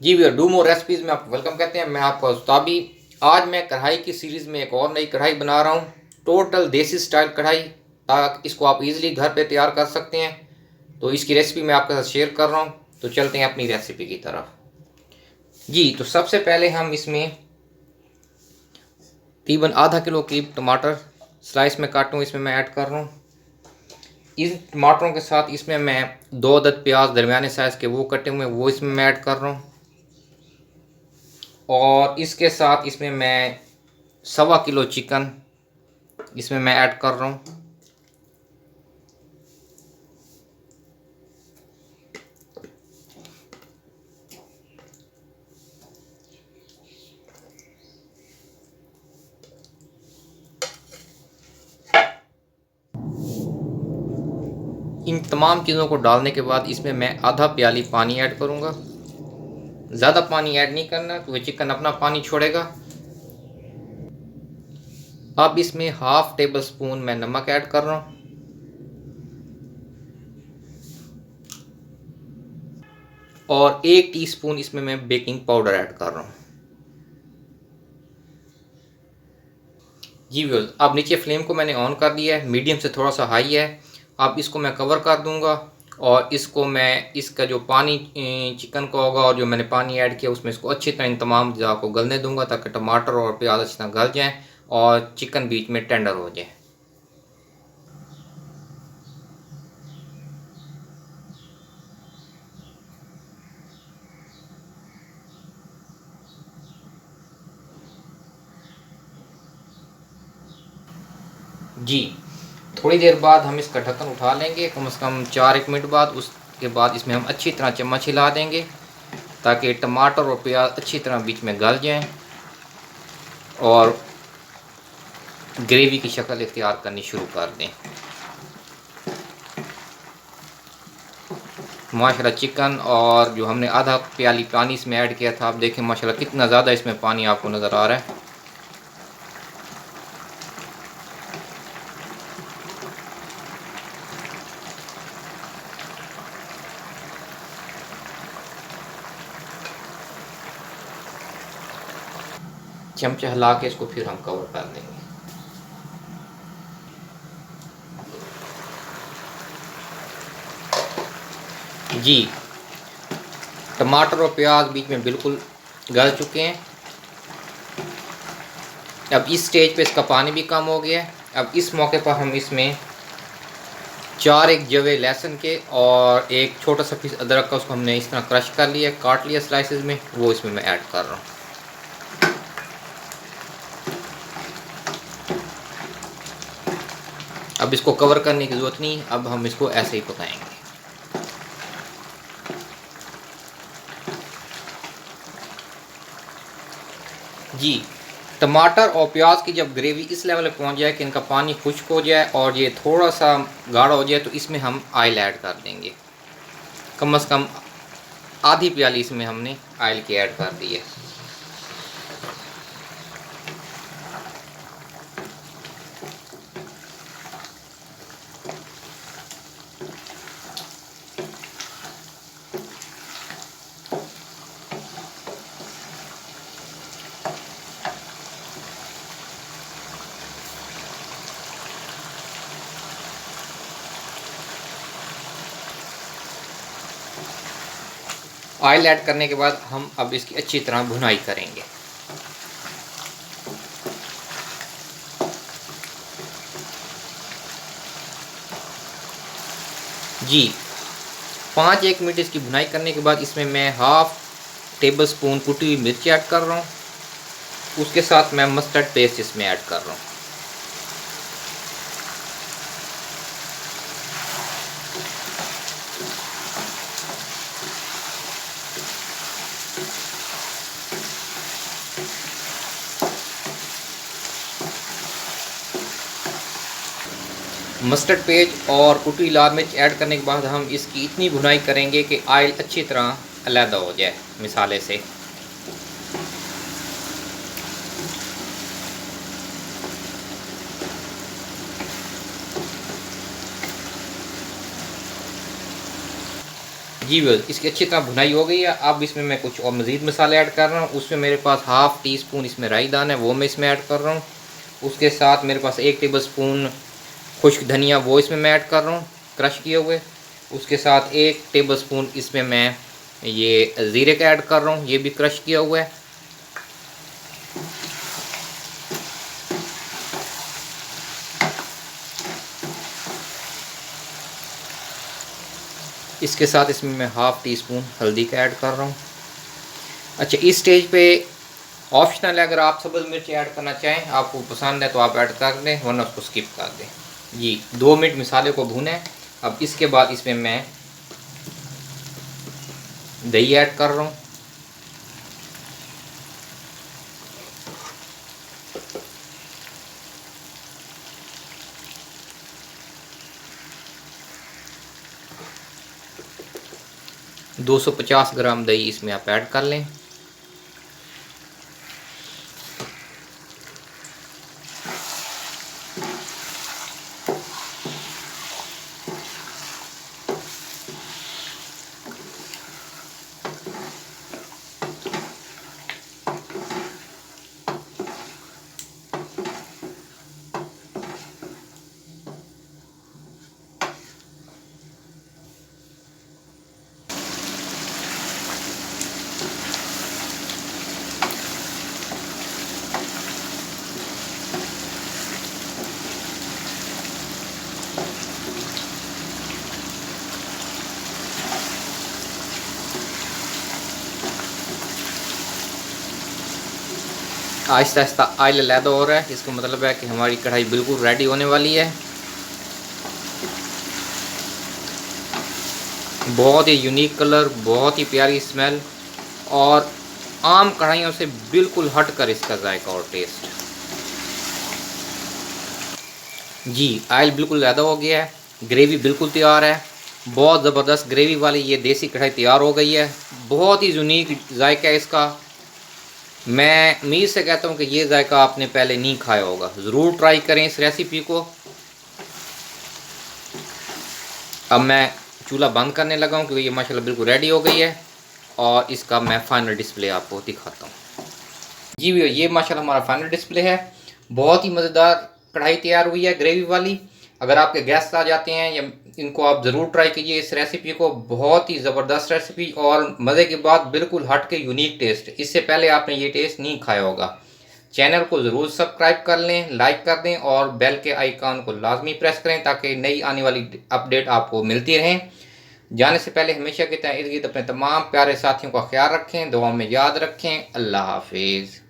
जी भैया, do more recipes में आपको वेलकम कहते हैं। मैं आपका उस्ताबी। आज मैं कढ़ाई की सीरीज़ में एक और नई कढ़ाई बना रहा हूँ, टोटल देसी स्टाइल कढ़ाई, ताकि इसको आप इजीली घर पे तैयार कर सकते हैं। तो इसकी रेसिपी मैं आपके साथ शेयर कर रहा हूँ। तो चलते हैं अपनी रेसिपी की तरफ। जी, तो सबसे पहले हम इसमें तकरीबन आधा किलो की टमाटर स्लाइस में काटूँ, इसमें मैं ऐड कर रहा हूँ। इन टमाटरों के साथ इसमें मैं 2 अदद प्याज दरमियाने साइज़ के वो कटे हुए वो इसमें मैं ऐड कर रहा हूँ। और इसके साथ इसमें मैं 1.25 किलो चिकन इसमें मैं ऐड कर रहा हूँ। इन तमाम चीज़ों को डालने के बाद इसमें मैं आधा प्याली पानी ऐड करूँगा। ज़्यादा पानी ऐड नहीं करना क्योंकि चिकन अपना पानी छोड़ेगा। अब इसमें हाफ टेबल स्पून मैं नमक ऐड कर रहा हूँ। और 1 टीस्पून इसमें मैं बेकिंग पाउडर ऐड कर रहा हूँ। जी व्यूअर्स, अब नीचे फ्लेम को मैंने ऑन कर दिया है, मीडियम से थोड़ा सा हाई है। अब इसको मैं कवर कर दूंगा और इसको मैं इसका जो पानी चिकन का होगा और जो मैंने पानी ऐड किया उसमें इसको अच्छी तरह इन तमाम चीज़ों को गलने दूंगा, ताकि टमाटर और प्याज अच्छी तरह गल जाएँ और चिकन बीच में टेंडर हो जाए। जी, थोड़ी देर बाद हम इसका ढक्कन उठा लेंगे, कम से कम 4-1 मिनट बाद। उसके बाद इसमें हम अच्छी तरह चम्मच हिला देंगे ताकि टमाटर और प्याज अच्छी तरह बीच में गल जाएं और ग्रेवी की शक्ल इख्तियार करनी शुरू कर दें। माशाल्लाह चिकन और जो हमने आधा प्याली पानी इसमें ऐड किया था, आप देखें माशाल्लाह कितना ज़्यादा इसमें पानी आपको नज़र आ रहा है। चमचा हिला के इसको फिर हम कवर कर देंगे। जी, टमाटर और प्याज बीच में बिल्कुल गल चुके हैं। अब इस स्टेज पे इसका पानी भी कम हो गया है। अब इस मौके पर हम इसमें 4 जवे लहसुन के और एक छोटा सा पीस अदरक का, उसको हमने इस तरह क्रश कर लिया, काट लिया स्लाइसेस में, वो इसमें मैं ऐड कर रहा हूँ। अब इसको कवर करने की ज़रूरत नहीं, अब हम इसको ऐसे ही पकाएंगे। जी, टमाटर और प्याज की जब ग्रेवी इस लेवल पे पहुंच जाए कि इनका पानी खुश्क हो जाए और ये थोड़ा सा गाढ़ा हो जाए, तो इसमें हम ऑयल ऐड कर देंगे। कम से कम आधी प्याली इसमें हमने ऑयल की ऐड कर दी है। ऑयल ऐड करने के बाद हम अब इसकी अच्छी तरह भुनाई करेंगे। जी, 5-1 मिनट इसकी भुनाई करने के बाद इसमें मैं हाफ टेबल स्पून कुटी हुई मिर्च ऐड कर रहा हूँ। उसके साथ मैं मस्टर्ड पेस्ट इसमें ऐड कर रहा हूँ। मस्टर्ड पेस्ट और कुटी हुई लाल मिर्च ऐड करने के बाद हम इसकी इतनी भुनाई करेंगे कि ऑयल अच्छी तरह अलहदा हो जाए मसाले से। जी व्यूअर्स, इसकी अच्छी तरह भुनाई हो गई है। अब इसमें मैं कुछ और मज़ीद मसाले ऐड कर रहा हूँ। उसमें मेरे पास हाफ़ टी स्पून इसमें राई दाना है, वो मैं इसमें ऐड कर रहा हूँ। उसके साथ मेरे पास 1 टेबल स्पून खुश्क धनिया, वो इसमें मैं ऐड कर रहा हूँ क्रश किए हुए। उसके साथ 1 टेबल स्पून इसमें मैं ये ज़ीरे का ऐड कर रहा हूँ, ये भी क्रश किया हुआ है। इसके साथ इसमें मैं हाफ़ टी स्पून हल्दी का ऐड कर रहा हूँ। अच्छा, इस स्टेज पे ऑप्शनल है, अगर आप सब्ज़ मिर्च ऐड करना चाहें, आपको पसंद है तो आप ऐड कर दें, वरना उसको स्किप कर दें। जी 2 मिनट मसाले को भूनें। अब इसके बाद इसमें मैं दही ऐड कर रहा हूँ। – 250 ग्राम दही इसमें आप ऐड कर लें। आहिस्ता आहिस्ता ऑयल अलहदा हो रहा है, इसका मतलब है कि हमारी कढ़ाई बिल्कुल रेडी होने वाली है। बहुत ही यूनिक कलर, बहुत ही प्यारी स्मेल और आम कढ़ाइयों से बिल्कुल हट कर इसका जायका और टेस्ट। जी ऑयल बिल्कुल ज़्यादा हो गया है, ग्रेवी बिल्कुल तैयार है। बहुत ज़बरदस्त ग्रेवी वाली ये देसी कढ़ाई तैयार हो गई है। बहुत ही यूनिक जायका है इसका। मैं उम्मीद से कहता हूँ कि ये जायका आपने पहले नहीं खाया होगा, ज़रूर ट्राई करें इस रेसिपी को। अब मैं चूल्हा बंद करने लगा हूँ क्योंकि ये माशाल्लाह बिल्कुल रेडी हो गई है और इसका मैं फाइनल डिस्प्ले आपको दिखाता हूँ। जी भैया, ये माशाल्लाह हमारा फाइनल डिस्प्ले है। बहुत ही मज़ेदार कढ़ाई तैयार हुई है ग्रेवी वाली। अगर आपके गेस्ट आ जाते हैं या इनको आप ज़रूर ट्राई कीजिए इस रेसिपी को। बहुत ही ज़बरदस्त रेसिपी और मज़े की बात, बिल्कुल हट के यूनिक टेस्ट। इससे पहले आपने ये टेस्ट नहीं खाया होगा। चैनल को ज़रूर सब्सक्राइब कर लें, लाइक कर दें और बेल के आइकन को लाजमी प्रेस करें ताकि नई आने वाली अपडेट आपको मिलती रहें। जाने से पहले हमेशा की तरह इर्द गिर्द अपने तमाम प्यारे साथियों का ख्याल रखें, दुआ में याद रखें। अल्लाह हाफिज़।